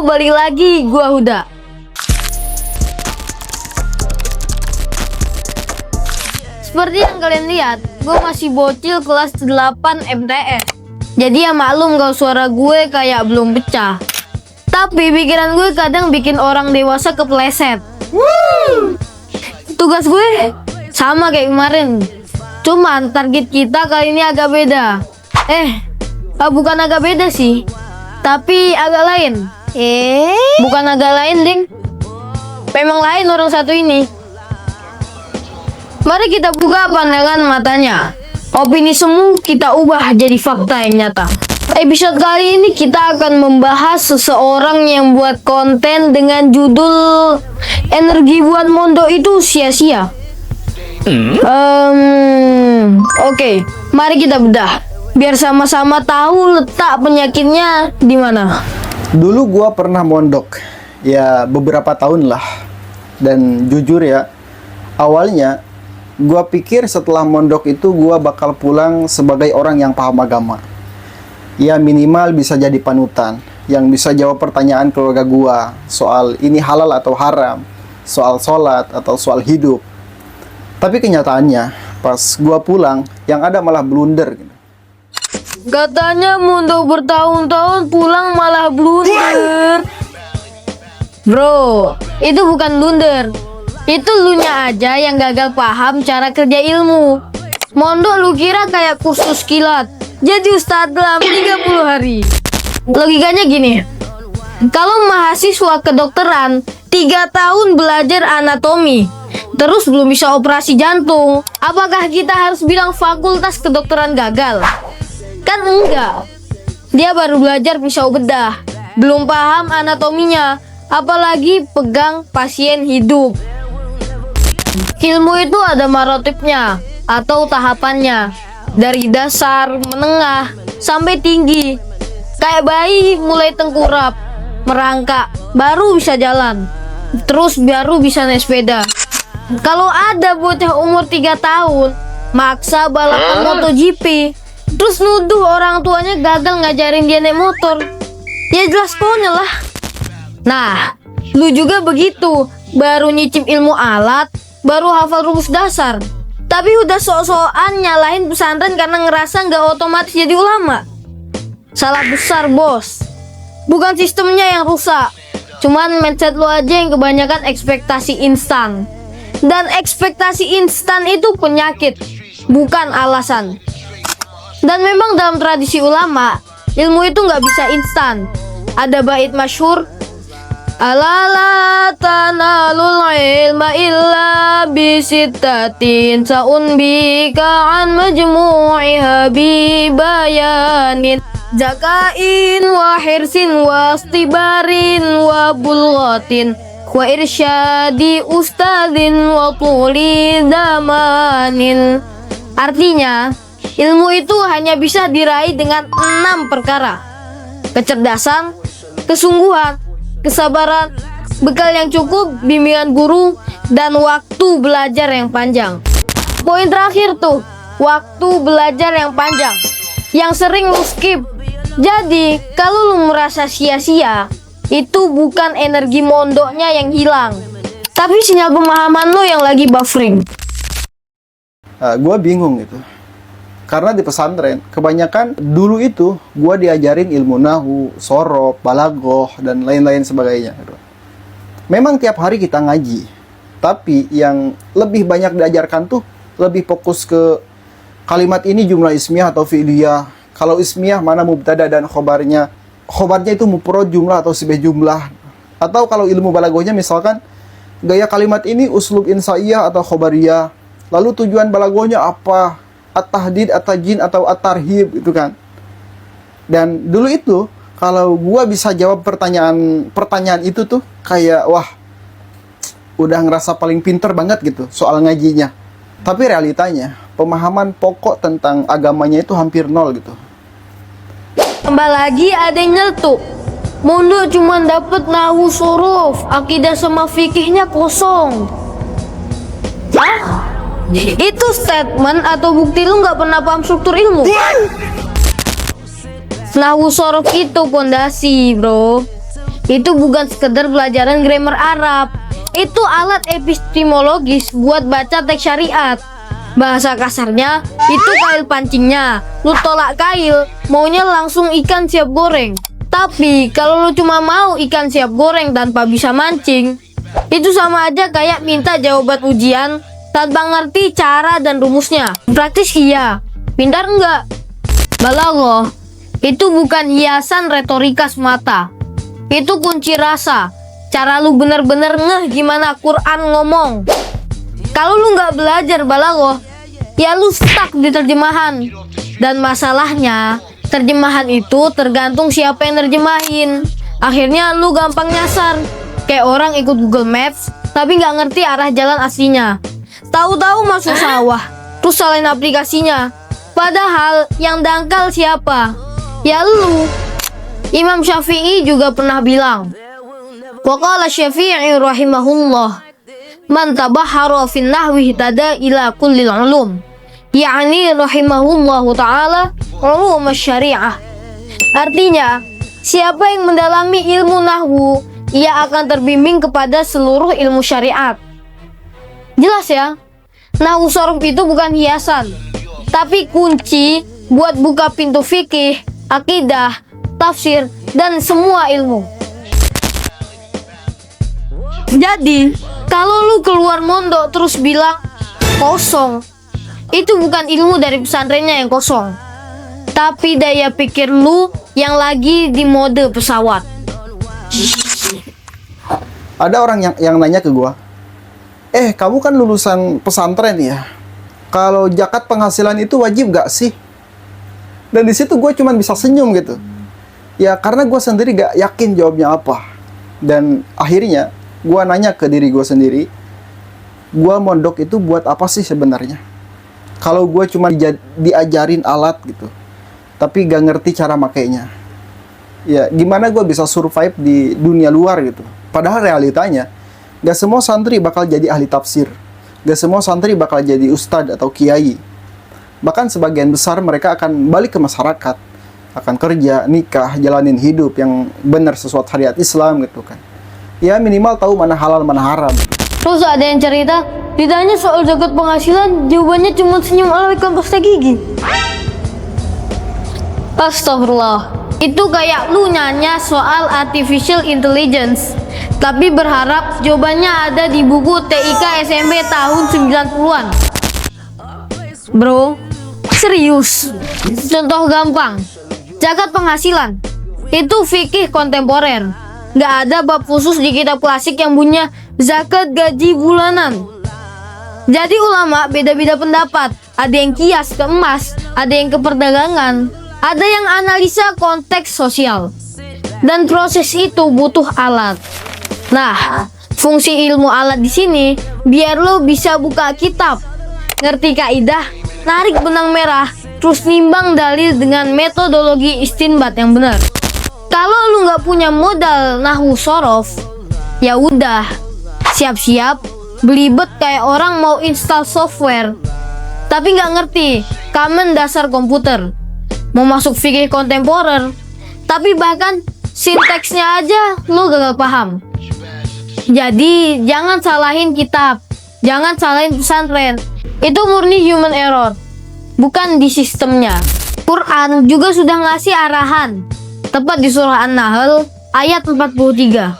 Halo, balik lagi, gua Huda. Seperti yang kalian lihat, gue masih bocil kelas 8 MTS. Jadi ya maklum kalau suara gue kayak belum pecah. Tapi pikiran gue kadang bikin orang dewasa kepleset. Tugas gue sama kayak kemarin. Cuman target kita kali ini agak beda. Bukan agak beda sih, tapi agak lain. Bukan agak lain, ding. Memang lain orang satu ini. Mari kita buka pandangan matanya. Opini semu kita ubah jadi fakta yang nyata. Episode kali ini kita akan membahas seseorang yang buat konten dengan judul "Energi buat mondok itu sia-sia". Oke, mari kita bedah biar sama-sama tahu letak penyakitnya di mana. Dulu gua pernah mondok, ya beberapa tahun lah. Dan jujur ya, awalnya gua pikir setelah mondok itu gua bakal pulang sebagai orang yang paham agama. Ya minimal bisa jadi panutan, yang bisa jawab pertanyaan keluarga gua soal ini halal atau haram, soal sholat atau soal hidup. Tapi kenyataannya, pas gua pulang, yang ada malah blunder gitu. Katanya mondok bertahun-tahun pulang malah blunder. Bro, itu bukan blunder. Itu lunya aja yang gagal paham cara kerja ilmu. Mondok lu kira kayak kursus kilat, jadi ustadz dalam 30 hari. Logikanya gini, kalau mahasiswa kedokteran 3 tahun belajar anatomi, terus belum bisa operasi jantung, apakah kita harus bilang fakultas kedokteran gagal? Kan enggak. Dia baru belajar pisau bedah, belum paham anatominya, apalagi pegang pasien hidup. Ilmu itu ada marotipnya atau tahapannya, dari dasar, menengah, sampai tinggi. Kayak bayi mulai tengkurap, merangkak, baru bisa jalan, terus baru bisa naik sepeda. Kalau ada bocah umur 3 tahun maksa balapan MotoGP, terus nuduh orang tuanya gagal ngajarin dia naik motor, ya jelas konyol lah. Nah, lu juga begitu, baru nyicip ilmu alat, baru hafal rumus dasar, tapi udah sok-sokan nyalahin pesantren karena ngerasa nggak otomatis jadi ulama. Salah besar, bos. Bukan sistemnya yang rusak, cuman mindset lu aja yang kebanyakan ekspektasi instan. Dan ekspektasi instan itu penyakit, bukan alasan. Dan memang dalam tradisi ulama, ilmu itu nggak bisa instan. Ada bait masyhur, "Ala la tanalul ilma illa bisittatin sa'unbika an majmu'iha bibayanin zakain wa hirsin wa istibarin wa bulghatin wa irsyadi ustadin wa tuli zamanin." Artinya, ilmu itu hanya bisa diraih dengan 6 perkara: kecerdasan, kesungguhan, kesabaran, bekal yang cukup, bimbingan guru, dan waktu belajar yang panjang. Poin terakhir tuh, waktu belajar yang panjang, yang sering lu skip. Jadi, kalau lu merasa sia-sia, itu bukan energi mondoknya yang hilang, tapi sinyal pemahaman lu yang lagi buffering. Gua bingung gitu. Karena di pesantren, kebanyakan dulu itu gua diajarin ilmu nahu, sorof, balagoh, dan lain-lain sebagainya gitu. Memang tiap hari kita ngaji, tapi yang lebih banyak diajarkan tuh lebih fokus ke kalimat ini jumlah ismiyah atau fi'liyah. Kalau ismiyah mana mubtada dan khobarnya. Khobarnya itu mufrad jumlah atau sibah jumlah. Atau kalau ilmu balagohnya misalkan gaya kalimat ini uslub insaiyah atau khobariyah. Lalu tujuan balagohnya apa? At-tahdid, at-tajin, atau at-tarhib itu kan. Dan dulu itu kalau gua bisa jawab pertanyaan itu tuh kayak wah, udah ngerasa paling pinter banget gitu soal ngajinya. Tapi realitanya pemahaman pokok tentang agamanya itu hampir nol gitu. Tambah lagi ada yang nyeletuk, mondok cuma dapet nahwu sorof, akidah sama fikihnya kosong. Hah? Itu statement atau bukti lu nggak pernah paham struktur ilmu? Nahwu sorof itu pondasi, bro. Itu bukan sekedar pelajaran grammar Arab. Itu alat epistemologis buat baca teks syariat. Bahasa kasarnya, itu kail pancingnya. Lu tolak kail, maunya langsung ikan siap goreng. Tapi kalau lu cuma mau ikan siap goreng tanpa bisa mancing, itu sama aja kayak minta jawaban ujian tanpa ngerti cara dan rumusnya. Praktis iya, pintar enggak. Balaghah itu bukan hiasan retorika semata. Itu kunci rasa. Cara lu bener-bener ngeh gimana Quran ngomong. Kalau lu nggak belajar balaghah, ya lu stuck di terjemahan. Dan masalahnya, terjemahan itu tergantung siapa yang nerjemahin. Akhirnya lu gampang nyasar. Kayak orang ikut Google Maps, tapi nggak ngerti arah jalan aslinya. Tahu-tahu masuk sawah, terus salahin aplikasinya. Padahal yang dangkal siapa? Ya lu. Imam Syafi'i juga pernah bilang, waqala Syafi'i rahimahullah, man tabahhara fin nahwi tada ila kullil ulum. Ya'ni rahimahullahu ta'ala ulum syariah. Artinya, siapa yang mendalami ilmu nahwu, ia akan terbimbing kepada seluruh ilmu syariat. Jelas ya, nahwu shorof itu bukan hiasan, tapi kunci buat buka pintu fikih, akidah, tafsir, dan semua ilmu. Jadi, kalau lu keluar mondok terus bilang kosong, itu bukan ilmu dari pesantrennya yang kosong, tapi daya pikir lu yang lagi di mode pesawat. Ada orang yang nanya ke gua, kamu kan lulusan pesantren ya, kalau zakat penghasilan itu wajib gak sih? Dan di situ gue cuman bisa senyum gitu. Ya karena gue sendiri gak yakin jawabnya apa. Dan akhirnya gue nanya ke diri gue sendiri, gue mondok itu buat apa sih sebenarnya? Kalau gue cuma diajarin alat gitu, tapi gak ngerti cara makainya, ya gimana gue bisa survive di dunia luar gitu? Padahal realitanya, gak semua santri bakal jadi ahli tafsir, gak semua santri bakal jadi ustadz atau kiai. Bahkan sebagian besar mereka akan balik ke masyarakat, akan kerja, nikah, jalanin hidup yang benar sesuai syariat Islam gitu kan. Ya minimal tahu mana halal mana haram. Terus ada yang cerita, ditanya soal zakat penghasilan, jawabannya cuma senyum ala ikan pasta gigi. Astagfirullah. Itu kayak lu nanya soal artificial intelligence, tapi berharap jawabannya ada di buku TIK SMP tahun 90-an. Bro, serius. Contoh gampang, zakat penghasilan itu fikih kontemporer. Nggak ada bab khusus di kitab klasik yang punya zakat gaji bulanan. Jadi ulama beda-beda pendapat. Ada yang kias ke emas, ada yang ke perdagangan, ada yang analisa konteks sosial. Dan proses itu butuh alat. Nah, fungsi ilmu alat di sini biar lo bisa buka kitab, ngerti kaidah, narik benang merah, terus nimbang dalil dengan metodologi istinbat yang benar. Kalau lu nggak punya modal nahwu shorof, ya udah, siap-siap belibet kayak orang mau install software, tapi nggak ngerti kamen dasar komputer. Mau masuk fikih kontemporer, tapi bahkan sinteksnya aja lu gagal paham. Jadi jangan salahin kitab, jangan salahin pesantren. Itu murni human error, bukan di sistemnya. Quran juga sudah ngasih arahan, tepat di surah An-Nahl ayat 43.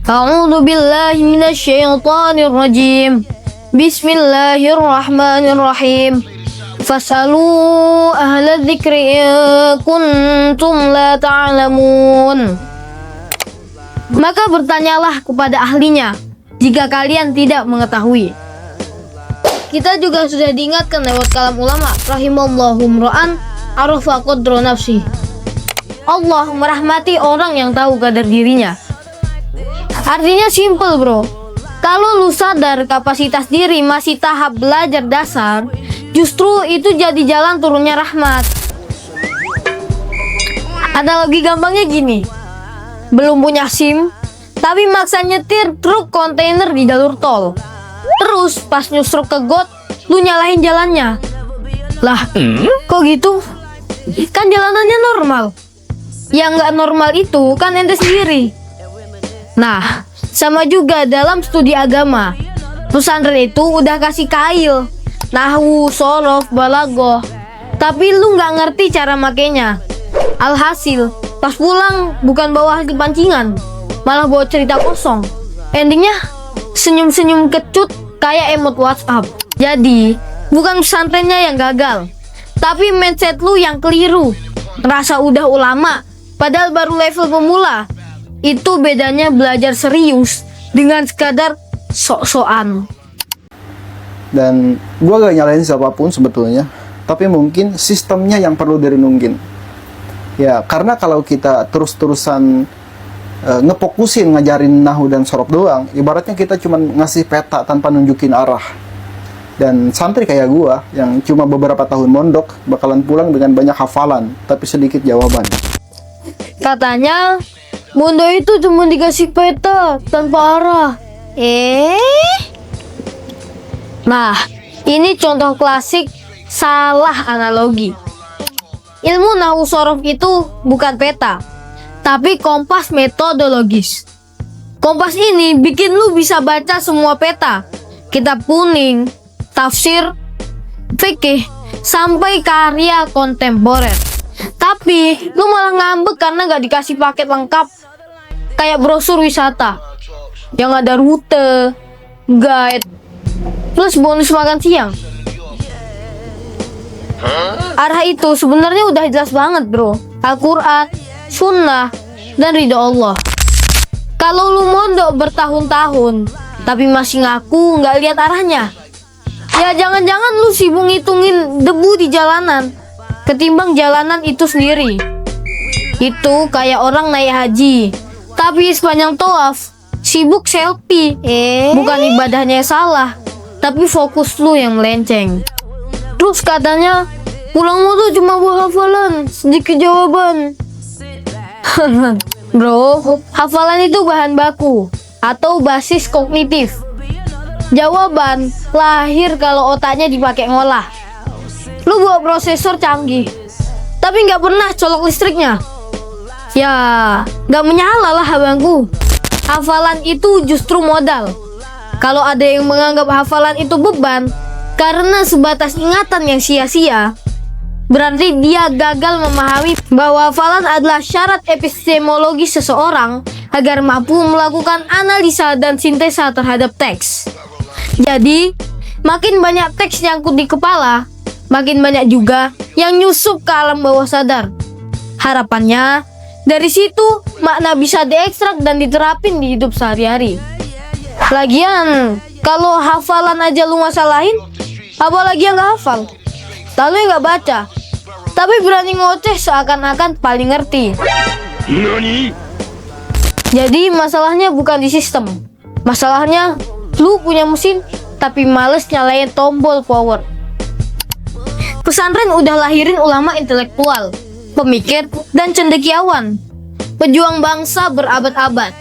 A'udzu billahi minasyaitonir rajim. Bismillahirrahmanirrahim. Fasalu ahla dzikri in kuntum la ta'lamun. Maka bertanyalah kepada ahlinya jika kalian tidak mengetahui. Kita juga sudah diingatkan lewat kalam ulama, rahimallahu imra'an arafa qadra nafsi. Allah merahmati orang yang tahu kadar dirinya. Artinya simple bro, kalau lu sadar kapasitas diri masih tahap belajar dasar, justru itu jadi jalan turunnya rahmat. Analogi gampangnya gini, belum punya SIM, tapi maksa nyetir truk kontainer di jalur tol. Terus pas nyusruk ke got, lu nyalahin jalannya. Lah, kok gitu? Kan jalanannya normal. Yang nggak normal itu kan ente sendiri. Nah, sama juga dalam studi agama. Pesantren itu udah kasih kail, nahwu, sorof, balagoh, tapi lu nggak ngerti cara makainya. Alhasil, pas pulang bukan bawa hasil pancingan, malah bawa cerita kosong. Endingnya senyum-senyum kecut kayak emot WhatsApp. Jadi, bukan pesantrennya yang gagal, tapi mindset lu yang keliru. Ngerasa udah ulama, padahal baru level pemula. Itu bedanya belajar serius dengan sekadar sok-sokan. Dan gue gak nyalain siapapun sebetulnya, tapi mungkin sistemnya yang perlu direnungin. Ya, karena kalau kita terus-terusan ngefokusin ngajarin nahwu dan sorof doang, ibaratnya kita cuma ngasih peta tanpa nunjukin arah. Dan santri kayak gua yang cuma beberapa tahun mondok bakalan pulang dengan banyak hafalan tapi sedikit jawaban. Katanya Mondo itu cuma dikasih peta tanpa arah. Nah, ini contoh klasik salah analogi. Ilmu nahwu sorof itu bukan peta, tapi kompas metodologis. Kompas ini bikin lu bisa baca semua peta, kitab kuning, tafsir, fikih, sampai karya kontemporer. Tapi lu malah ngambek karena gak dikasih paket lengkap kayak brosur wisata yang ada rute, guide, plus bonus makan siang. Arah itu sebenarnya udah jelas banget bro. Al-Quran, Sunnah, dan ridho Allah. Kalau lu mondok bertahun-tahun tapi masih ngaku nggak lihat arahnya, ya jangan-jangan lu sibuk ngitungin debu di jalanan ketimbang jalanan itu sendiri. Itu kayak orang naik haji tapi sepanjang tawaf sibuk selfie. Bukan ibadahnya yang salah, tapi fokus lu yang melenceng. Terus katanya pulangmu tuh cuma bawa hafalan, sedikit jawaban. Bro, hafalan itu bahan baku atau basis kognitif. Jawaban lahir kalau otaknya dipakai ngolah. Lu bawa prosesor canggih, tapi nggak pernah colok listriknya. Ya, nggak menyala lah abangku. Hafalan itu justru modal. Kalau ada yang menganggap hafalan itu beban karena sebatas ingatan yang sia-sia, berarti dia gagal memahami bahwa hafalan adalah syarat epistemologi seseorang agar mampu melakukan analisa dan sintesa terhadap teks. Jadi, makin banyak teks nyangkut di kepala, makin banyak juga yang nyusup ke alam bawah sadar. Harapannya, dari situ makna bisa diekstrak dan diterapin di hidup sehari-hari. Lagian, kalau hafalan aja lu masalahin, apalagi yang gak hafal. Lalu yang gak baca, tapi berani ngoceh seakan-akan paling ngerti. Jadi masalahnya bukan di sistem. Masalahnya lu punya mesin tapi males nyalain tombol power. Pesantren udah lahirin ulama intelektual, pemikir, dan cendekiawan, pejuang bangsa berabad-abad.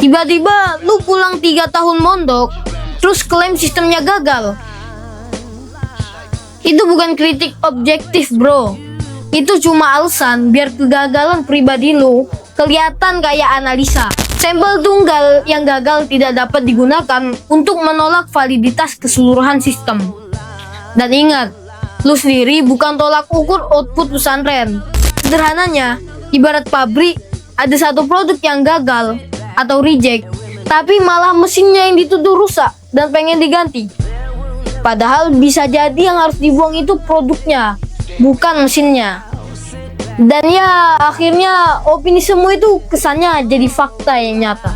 Tiba-tiba lu pulang 3 tahun mondok, terus klaim sistemnya gagal. Itu bukan kritik objektif bro. Itu cuma alasan biar kegagalan pribadi lu kelihatan kayak analisa. Sampel tunggal yang gagal tidak dapat digunakan untuk menolak validitas keseluruhan sistem. Dan ingat, lu sendiri bukan tolak ukur output pesantren. Sederhananya, ibarat pabrik, ada satu produk yang gagal atau reject, tapi malah mesinnya yang dituduh rusak dan pengen diganti. Padahal bisa jadi yang harus dibuang itu produknya, bukan mesinnya. Dan ya akhirnya opini semua itu kesannya jadi fakta yang nyata.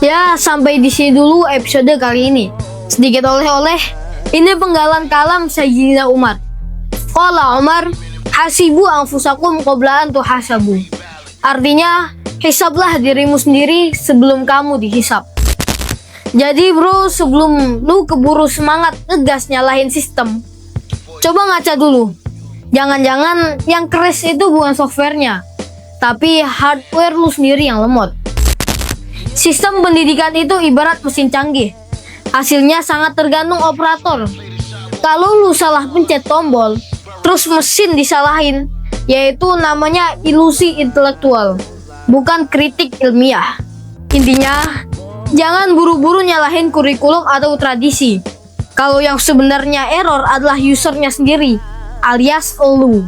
Ya sampai di sini dulu episode kali ini. Sedikit oleh-oleh, ini penggalan kalam Sayyidina Umar. Qala Umar, hasibu anfusakum qabla an tuhasabu. Artinya, hisablah dirimu sendiri sebelum kamu dihisab. Jadi bro, sebelum lu keburu semangat ngegas nyalahin sistem, coba ngaca dulu. Jangan-jangan yang crash itu bukan softwarenya, tapi hardware lu sendiri yang lemot. Sistem pendidikan itu ibarat mesin canggih. Hasilnya sangat tergantung operator. Kalau lu salah pencet tombol, terus mesin disalahin, yaitu namanya ilusi intelektual, bukan kritik ilmiah. Intinya, jangan buru-buru nyalahin kurikulum atau tradisi. Kalau yang sebenarnya error adalah usernya sendiri, alias elu.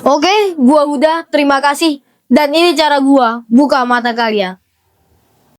Oke, gua Huda, terima kasih. Dan ini cara gua buka mata kalian.